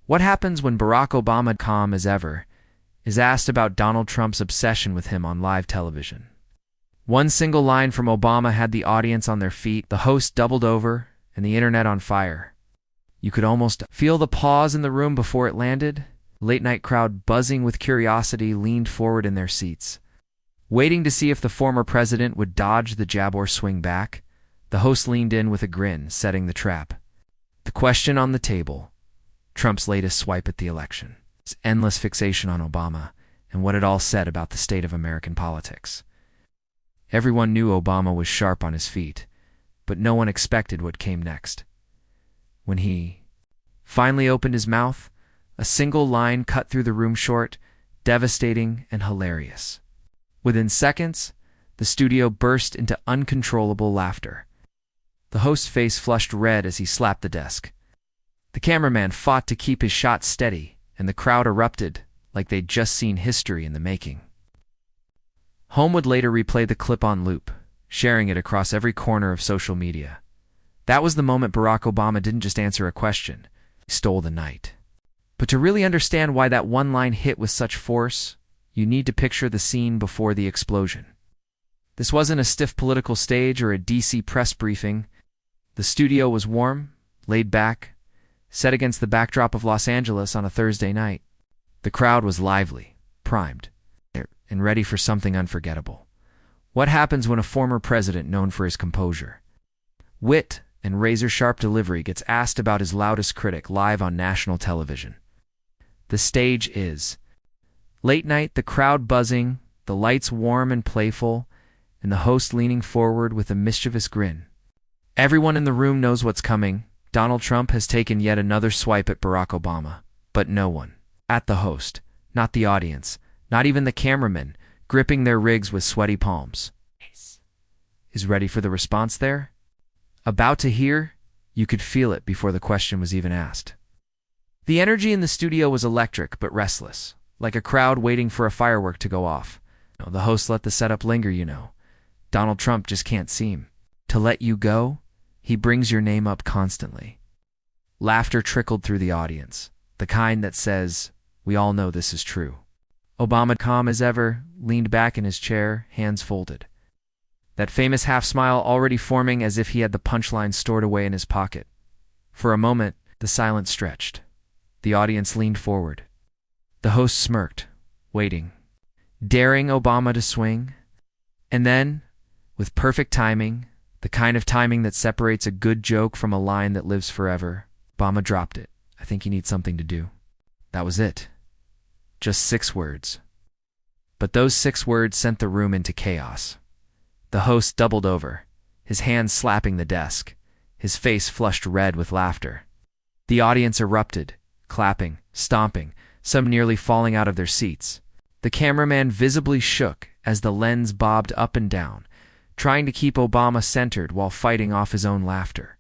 What happens when Barack Obama, calm as ever, is asked about Donald Trump's obsession with him on live television? One single line from Obama had the audience on their feet, the host doubled over, and the internet on fire. You could almost feel the pause in the room before it landed. Late-night crowd buzzing with curiosity leaned forward in their seats, waiting to see if the former president would dodge the jab or swing back. The host leaned in with a grin, setting the trap. The question on the table: Trump's latest swipe at the election. His endless fixation on Obama and what it all said about the state of American politics. Everyone knew Obama was sharp on his feet, but no one expected what came next. When he finally opened his mouth, a single line cut through the room short, devastating and hilarious. Within seconds, the studio burst into uncontrollable laughter. The host's face flushed red as he slapped the desk. The cameraman fought to keep his shot steady, and the crowd erupted like they'd just seen history in the making. Home would later replay the clip on loop, sharing it across every corner of social media. That was the moment Barack Obama didn't just answer a question, he stole the night. But to really understand why that one line hit with such force, you need to picture the scene before the explosion. This wasn't a stiff political stage or a DC press briefing. The studio was warm, laid back, set against the backdrop of Los Angeles on a Thursday night. The crowd was lively, primed, and ready for something unforgettable. What happens when a former president known for his composure, wit, and razor-sharp delivery gets asked about his loudest critic live on national television? The stage is late night, the crowd buzzing, the lights warm and playful, and the host leaning forward with a mischievous grin. Everyone in the room knows what's coming. Donald Trump has taken yet another swipe at Barack Obama, but no one at the host, not the audience, not even the cameramen, gripping their rigs with sweaty palms, is ready for the response there. About to hear, you could feel it before the question was even asked. The energy in the studio was electric but restless, like a crowd waiting for a firework to go off. The host let the setup linger, Donald Trump just can't seem to let you go. He brings your name up constantly. Laughter trickled through the audience, the kind that says, "We all know this is true." Obama, calm as ever, leaned back in his chair, hands folded. That famous half-smile already forming as if he had the punchline stored away in his pocket. For a moment, the silence stretched. The audience leaned forward. The host smirked, waiting, daring Obama to swing. And then, with perfect timing, the kind of timing that separates a good joke from a line that lives forever, Obama dropped it. "I think you need something to do." That was it. Just 6 words. But those 6 words sent the room into chaos. The host doubled over, his hands slapping the desk, his face flushed red with laughter. The audience erupted, clapping, stomping, some nearly falling out of their seats. The cameraman visibly shook as the lens bobbed up and down, trying to keep Obama centered while fighting off his own laughter.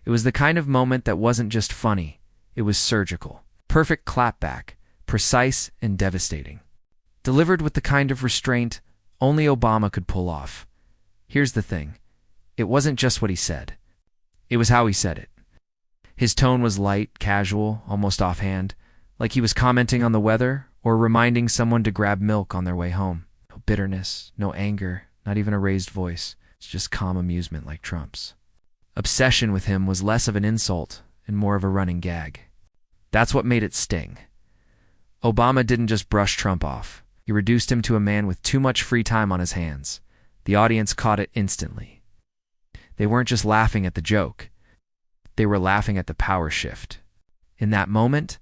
It was the kind of moment that wasn't just funny, it was surgical. Perfect clapback, precise and devastating. Delivered with the kind of restraint only Obama could pull off. Here's the thing. It wasn't just what he said. It was how he said it. His tone was light, casual, almost offhand, like he was commenting on the weather or reminding someone to grab milk on their way home. No bitterness, no anger, not even a raised voice. It's just calm amusement like Trump's. Obsession with him was less of an insult and more of a running gag. That's what made it sting. Obama didn't just brush Trump off. He reduced him to a man with too much free time on his hands. The audience caught it instantly. They weren't just laughing at the joke. They were laughing at the power shift. In that moment,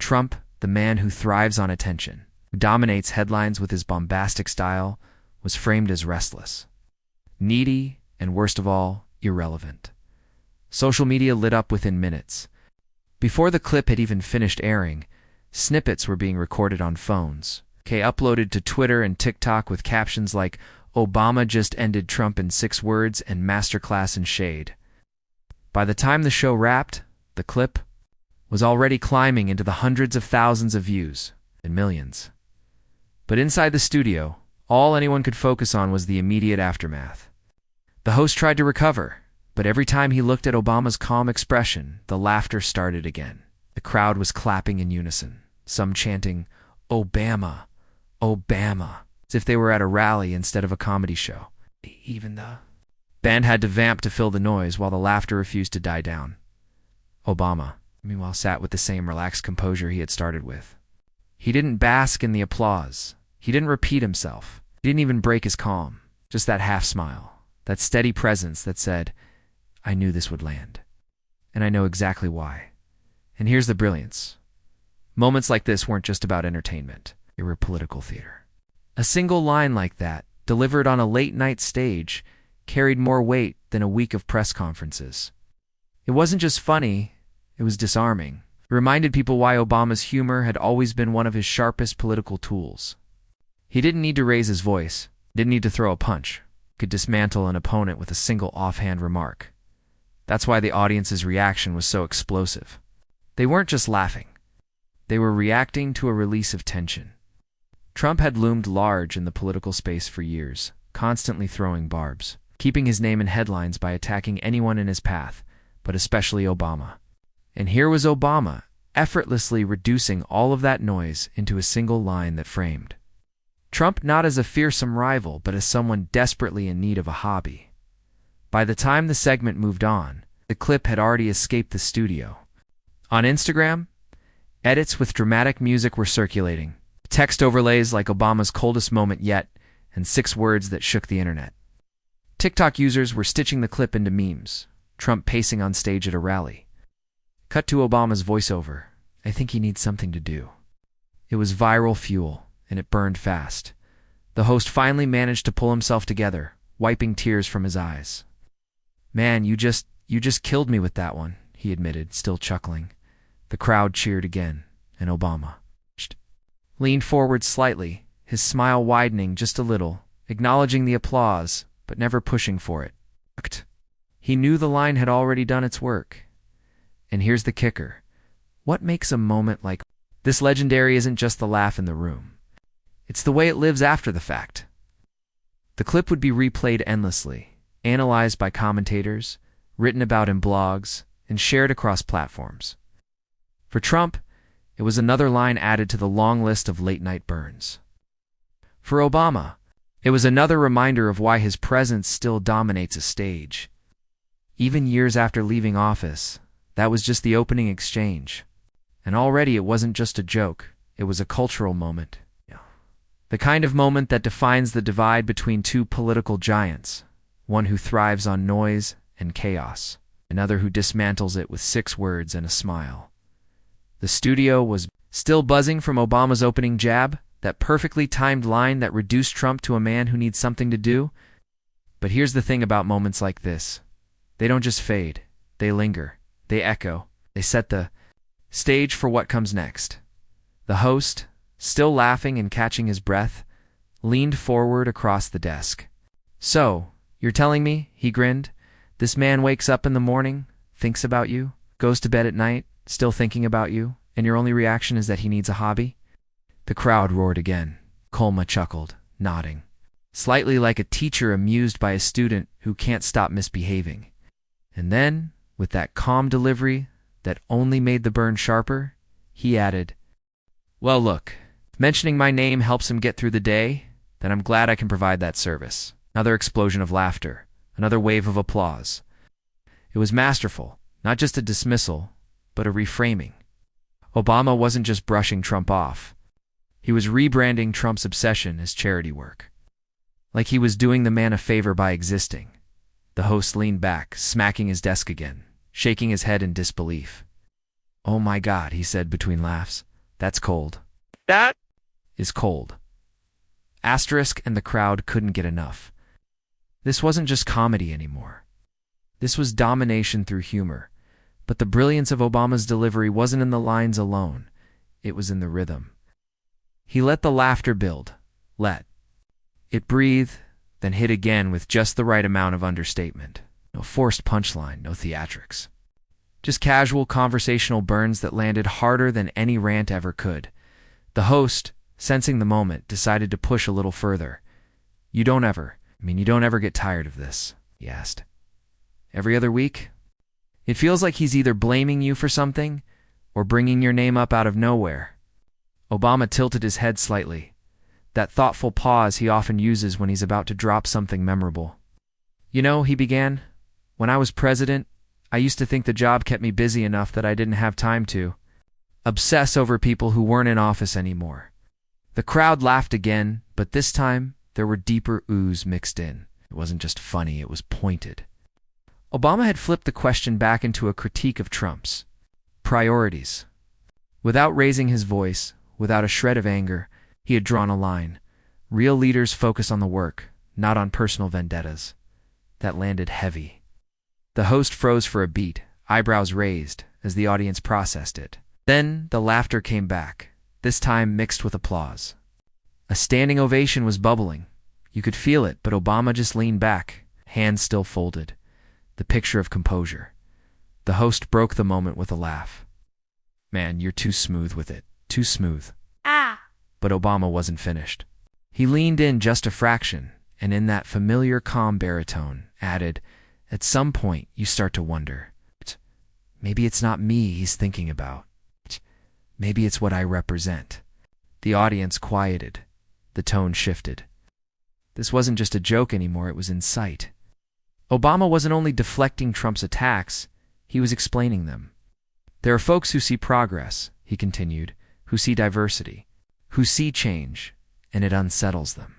Trump, the man who thrives on attention, who dominates headlines with his bombastic style, was framed as restless, needy, and worst of all, irrelevant. Social media lit up within minutes. Before the clip had even finished airing, snippets were being recorded on phones, uploaded to Twitter and TikTok with captions like, "Obama just ended Trump in 6 words and masterclass in shade." By the time the show wrapped, the clip was already climbing into the hundreds of thousands of views and millions. But inside the studio, all anyone could focus on was the immediate aftermath. The host tried to recover, but every time he looked at Obama's calm expression, the laughter started again. The crowd was clapping in unison, some chanting, "Obama, Obama," as if they were at a rally instead of a comedy show. Even the band had to vamp to fill the noise while the laughter refused to die down. Obama, meanwhile, sat with the same relaxed composure he had started with. He didn't bask in the applause. He didn't repeat himself. He didn't even break his calm. Just that half smile, that steady presence that said, "I knew this would land. And I know exactly why." And here's the brilliance. Moments like this weren't just about entertainment. They were political theater. A single line like that, delivered on a late-night stage, carried more weight than a week of press conferences. It wasn't just funny, it was disarming. It reminded people why Obama's humor had always been one of his sharpest political tools. He didn't need to raise his voice, didn't need to throw a punch, could dismantle an opponent with a single offhand remark. That's why the audience's reaction was so explosive. They weren't just laughing. They were reacting to a release of tension. Trump had loomed large in the political space for years, constantly throwing barbs, keeping his name in headlines by attacking anyone in his path, but especially Obama. And here was Obama, effortlessly reducing all of that noise into a single line that framed Trump not as a fearsome rival, but as someone desperately in need of a hobby. By the time the segment moved on, the clip had already escaped the studio. On Instagram, edits with dramatic music were circulating, text overlays like Obama's coldest moment yet, and 6 words that shook the internet. TikTok users were stitching the clip into memes, Trump pacing on stage at a rally. Cut to Obama's voiceover, "I think he needs something to do." It was viral fuel, and it burned fast. The host finally managed to pull himself together, wiping tears from his eyes. "Man, you just killed me with that one," he admitted, still chuckling. The crowd cheered again, and Obama leaned forward slightly, his smile widening just a little, acknowledging the applause, but never pushing for it. He knew the line had already done its work. And here's the kicker. What makes a moment like this legendary isn't just the laugh in the room. It's the way it lives after the fact. The clip would be replayed endlessly, analyzed by commentators, written about in blogs, and shared across platforms. For Trump, it was another line added to the long list of late-night burns. For Obama, it was another reminder of why his presence still dominates a stage. Even years after leaving office, that was just the opening exchange. And already it wasn't just a joke, it was a cultural moment. The kind of moment that defines the divide between two political giants, one who thrives on noise and chaos, another who dismantles it with 6 words and a smile. The studio was still buzzing from Obama's opening jab, that perfectly timed line that reduced Trump to a man who needs something to do. But here's the thing about moments like this. They don't just fade, they linger, they echo, they set the stage for what comes next. The host, still laughing and catching his breath, leaned forward across the desk. "So, you're telling me," he grinned, "this man wakes up in the morning, thinks about you, goes to bed at night, still thinking about you, and your only reaction is that he needs a hobby?" The crowd roared again. Colma chuckled, nodding, slightly like a teacher amused by a student who can't stop misbehaving. And then, with that calm delivery that only made the burn sharper, he added, "Well, look, if mentioning my name helps him get through the day, then I'm glad I can provide that service." Another explosion of laughter, another wave of applause. It was masterful, not just a dismissal, but a reframing. Obama wasn't just brushing Trump off. He was rebranding Trump's obsession as charity work. Like he was doing the man a favor by existing. The host leaned back, smacking his desk again, shaking his head in disbelief. "Oh my God," he said between laughs. "That's cold. That is cold." Asterisk and the crowd couldn't get enough. This wasn't just comedy anymore. This was domination through humor. But the brilliance of Obama's delivery wasn't in the lines alone. It was in the rhythm. He let the laughter build. Let it breathe, then hit again with just the right amount of understatement. No forced punchline, no theatrics. Just casual conversational burns that landed harder than any rant ever could. The host, sensing the moment, decided to push a little further. You don't ever get tired of this?" he asked. "Every other week? It feels like he's either blaming you for something or bringing your name up out of nowhere. Obama tilted his head slightly, that thoughtful pause he often uses when he's about to drop something memorable. You know, he began, when I was president, I used to think the job kept me busy enough that I didn't have time to obsess over people who weren't in office anymore. The crowd laughed again, but this time there were deeper oohs mixed in. It wasn't just funny, it was pointed. Obama had flipped the question back into a critique of Trump's priorities. Without raising his voice, without a shred of anger, he had drawn a line. Real leaders focus on the work, not on personal vendettas. That landed heavy. The host froze for a beat, eyebrows raised, as the audience processed it. Then the laughter came back, this time mixed with applause. A standing ovation was bubbling. You could feel it, but Obama just leaned back, hands still folded. The picture of composure. The host broke the moment with a laugh. Man, you're too smooth with it. Too smooth. Ah! But Obama wasn't finished. He leaned in just a fraction, and in that familiar calm baritone, added, at some point you start to wonder. Maybe it's not me he's thinking about. Maybe it's what I represent. The audience quieted. The tone shifted. This wasn't just a joke anymore, it was in sight. Obama wasn't only deflecting Trump's attacks, he was explaining them. There are folks who see progress, he continued, who see diversity, who see change, and it unsettles them.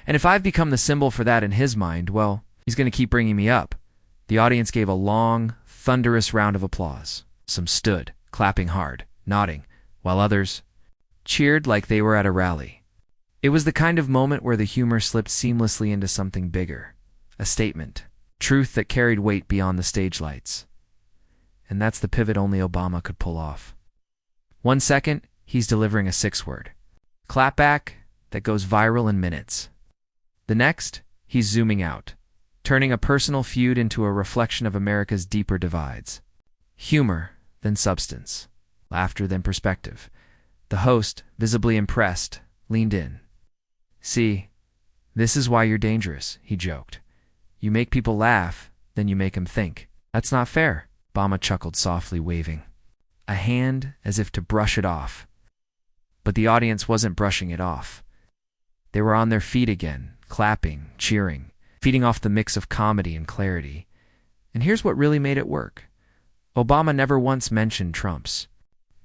And if I've become the symbol for that in his mind, well, he's going to keep bringing me up. The audience gave a long, thunderous round of applause. Some stood, clapping hard, nodding, while others cheered like they were at a rally. It was the kind of moment where the humor slipped seamlessly into something bigger. A statement, truth that carried weight beyond the stage lights. And that's the pivot only Obama could pull off. 1 second, he's delivering a 6-word clapback that goes viral in minutes. The next, he's zooming out, turning a personal feud into a reflection of America's deeper divides. Humor, then substance. Laughter, then perspective. The host, visibly impressed, leaned in. See, this is why you're dangerous, he joked. You make people laugh, then you make them think. That's not fair, Obama chuckled softly, waving a hand as if to brush it off. But the audience wasn't brushing it off. They were on their feet again, clapping, cheering, feeding off the mix of comedy and clarity. And here's what really made it work. Obama never once mentioned Trump's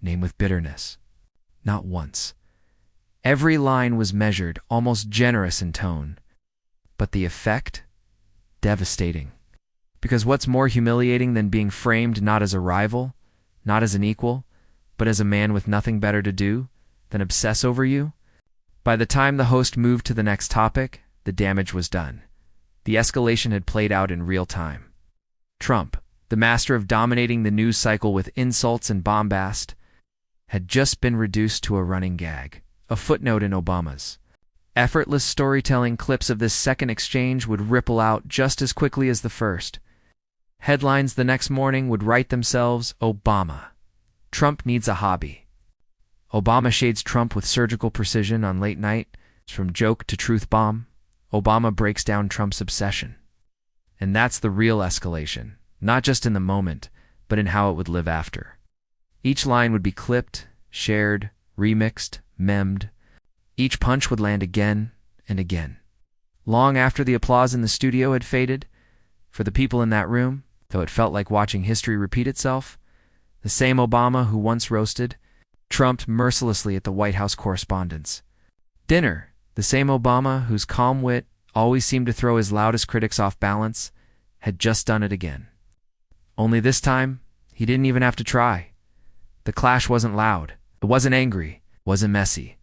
name with bitterness. Not once. Every line was measured, almost generous in tone. But the effect? Devastating. Because what's more humiliating than being framed not as a rival, not as an equal, but as a man with nothing better to do than obsess over you? By the time the host moved to the next topic, the damage was done. The escalation had played out in real time. Trump, the master of dominating the news cycle with insults and bombast, had just been reduced to a running gag, a footnote in Obama's effortless storytelling. Clips of this second exchange would ripple out just as quickly as the first. Headlines the next morning would write themselves, Obama. Trump needs a hobby. Obama shades Trump with surgical precision on late night, from joke to truth bomb. Obama breaks down Trump's obsession. And that's the real escalation, not just in the moment, but in how it would live after. Each line would be clipped, shared, remixed, memed. Each punch would land again and again. Long after the applause in the studio had faded, for the people in that room, though it felt like watching history repeat itself, the same Obama who once roasted, Trump mercilessly at the White House correspondents. Dinner, the same Obama whose calm wit always seemed to throw his loudest critics off balance, had just done it again. Only this time, he didn't even have to try. The clash wasn't loud, it wasn't angry, it wasn't messy.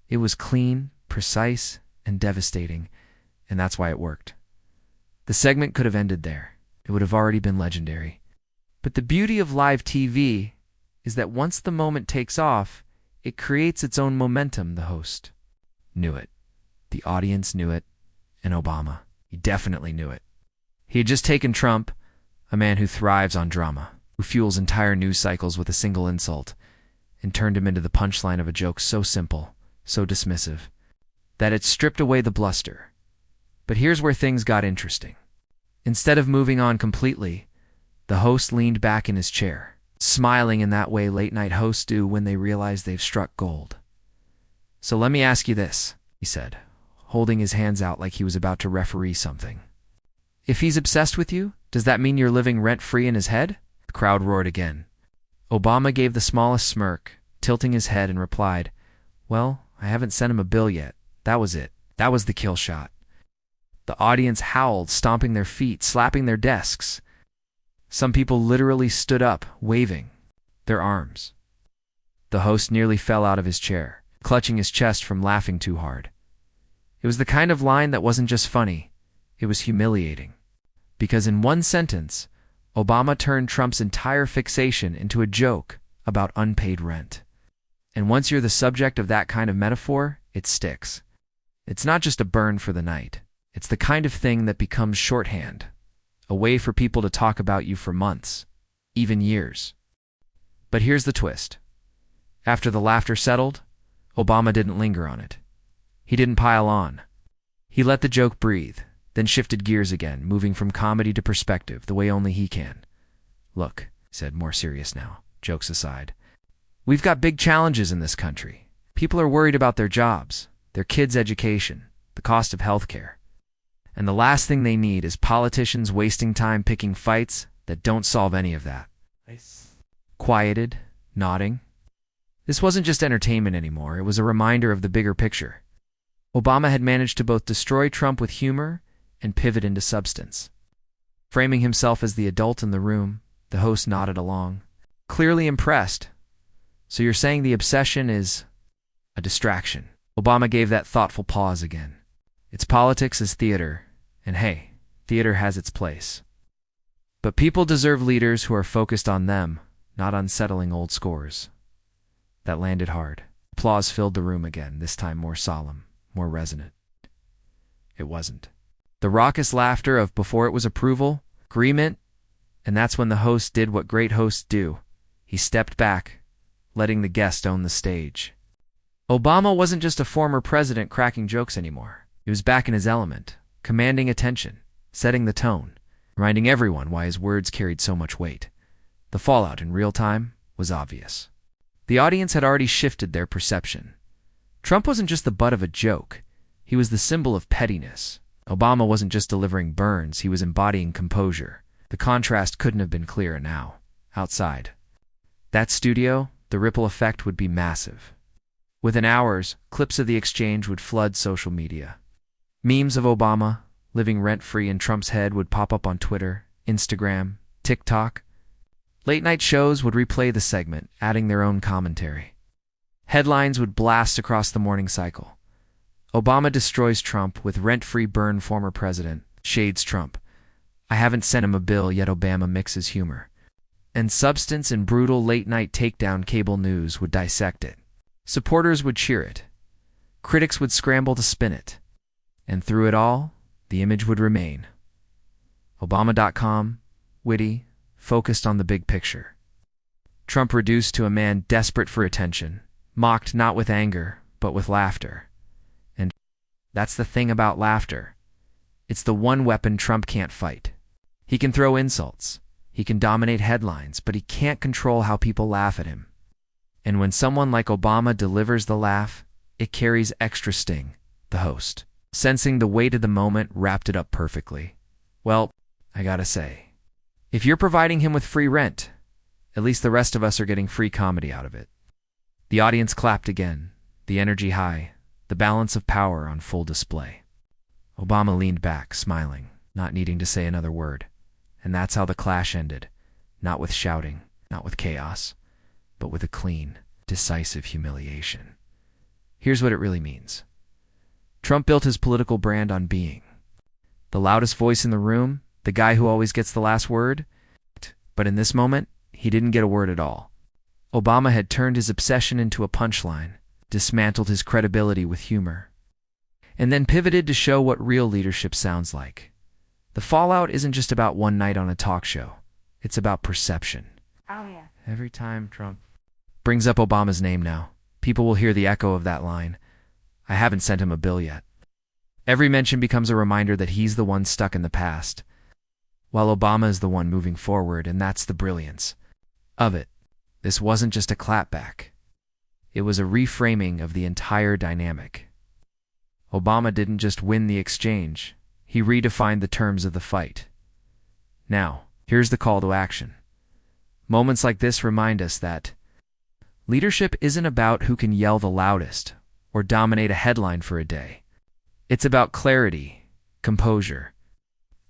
It was clean, precise, and devastating, and that's why it worked. The segment could have ended there. It would have already been legendary. But the beauty of live TV is that once the moment takes off, it creates its own momentum. The host knew it. The audience knew it. And Obama, he definitely knew it. He had just taken Trump, a man who thrives on drama, who fuels entire news cycles with a single insult, and turned him into the punchline of a joke so simple, so dismissive, that it stripped away the bluster. But here's where things got interesting. Instead of moving on completely, the host leaned back in his chair, smiling in that way late-night hosts do when they realize they've struck gold. "So let me ask you this," he said, holding his hands out like he was about to referee something. "If he's obsessed with you, does that mean you're living rent-free in his head?" The crowd roared again. Obama gave the smallest smirk, tilting his head, and replied, "Well, I haven't sent him a bill yet. That was it. That was the kill shot." The audience howled, stomping their feet, slapping their desks. Some people literally stood up, waving their arms. The host nearly fell out of his chair, clutching his chest from laughing too hard. It was the kind of line that wasn't just funny, it was humiliating. Because in one sentence, Obama turned Trump's entire fixation into a joke about unpaid rent. And once you're the subject of that kind of metaphor, it sticks. It's not just a burn for the night. It's the kind of thing that becomes shorthand, a way for people to talk about you for months, even years. But here's the twist. After the laughter settled, Obama didn't linger on it. He didn't pile on. He let the joke breathe, then shifted gears again, moving from comedy to perspective, the way only he can. "Look," he said, more serious now, jokes aside, "we've got big challenges in this country. People are worried about their jobs, their kids' education, the cost of health care. And the last thing they need is politicians wasting time picking fights that don't solve any of that." Nice. Quieted, nodding. This wasn't just entertainment anymore, it was a reminder of the bigger picture. Obama had managed to both destroy Trump with humor and pivot into substance. Framing himself as the adult in the room, the host nodded along, clearly impressed. "So you're saying the obsession is a distraction?" Obama gave that thoughtful pause again. "It's politics as theater, and hey, theater has its place. But people deserve leaders who are focused on them, not on settling old scores." That landed hard. Applause filled the room again, this time more solemn, more resonant. It wasn't. The raucous laughter of before it was approval, agreement, and that's when the host did what great hosts do. He stepped back, letting the guest own the stage. Obama wasn't just a former president cracking jokes anymore. He was back in his element, commanding attention, setting the tone, reminding everyone why his words carried so much weight. The fallout in real time was obvious. The audience had already shifted their perception. Trump wasn't just the butt of a joke. He was the symbol of pettiness. Obama wasn't just delivering burns, he was embodying composure. The contrast couldn't have been clearer now. Outside that studio, the ripple effect would be massive. Within hours, clips of the exchange would flood social media. Memes of Obama, living rent-free in Trump's head, would pop up on Twitter, Instagram, TikTok. Late-night shows would replay the segment, adding their own commentary. Headlines would blast across the morning cycle. Obama destroys Trump with rent-free burn former president, shades Trump. I haven't sent him a bill yet. Obama mixes humor. And substance and brutal late-night takedown cable news would dissect it. Supporters would cheer it. Critics would scramble to spin it. And through it all, the image would remain. Obama.com, witty, focused on the big picture. Trump reduced to a man desperate for attention, mocked not with anger, but with laughter. And that's the thing about laughter. It's the one weapon Trump can't fight. He can throw insults. He can dominate headlines, but he can't control how people laugh at him. And when someone like Obama delivers the laugh, it carries extra sting. The host, sensing the weight of the moment, wrapped it up perfectly. "Well, I gotta say, if you're providing him with free rent, at least the rest of us are getting free comedy out of it." The audience clapped again, the energy high, the balance of power on full display. Obama leaned back, smiling, not needing to say another word. And that's how the clash ended. Not with shouting, not with chaos, but with a clean, decisive humiliation. Here's what it really means. Trump built his political brand on being the loudest voice in the room, the guy who always gets the last word. But in this moment, he didn't get a word at all. Obama had turned his obsession into a punchline, dismantled his credibility with humor, and then pivoted to show what real leadership sounds like. The fallout isn't just about one night on a talk show. It's about perception. Oh, yeah. Every time Trump brings up Obama's name now, people will hear the echo of that line. I haven't sent him a bill yet. Every mention becomes a reminder that he's the one stuck in the past, while Obama is the one moving forward, and that's the brilliance of it. This wasn't just a clapback. It was a reframing of the entire dynamic. Obama didn't just win the exchange, he redefined the terms of the fight. Now, here's the call to action. Moments like this remind us that leadership isn't about who can yell the loudest or dominate a headline for a day. It's about clarity, composure,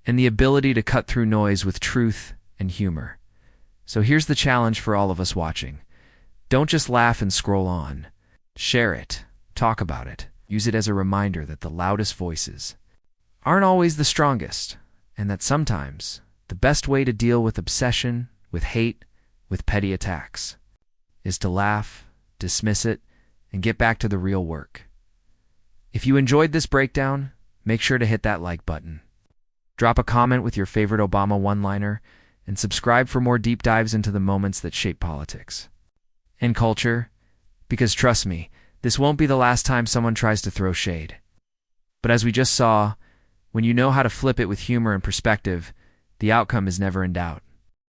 and the ability to cut through noise with truth and humor. So here's the challenge for all of us watching. Don't just laugh and scroll on. Share it, talk about it, use it as a reminder that the loudest voices aren't always the strongest, and that sometimes the best way to deal with obsession, with hate, with petty attacks is to laugh, dismiss it, and get back to the real work. If you enjoyed this breakdown, make sure to hit that like button. Drop a comment with your favorite Obama one-liner, and subscribe for more deep dives into the moments that shape politics and culture, because trust me, this won't be the last time someone tries to throw shade. But as we just saw, when you know how to flip it with humor and perspective, the outcome is never in doubt.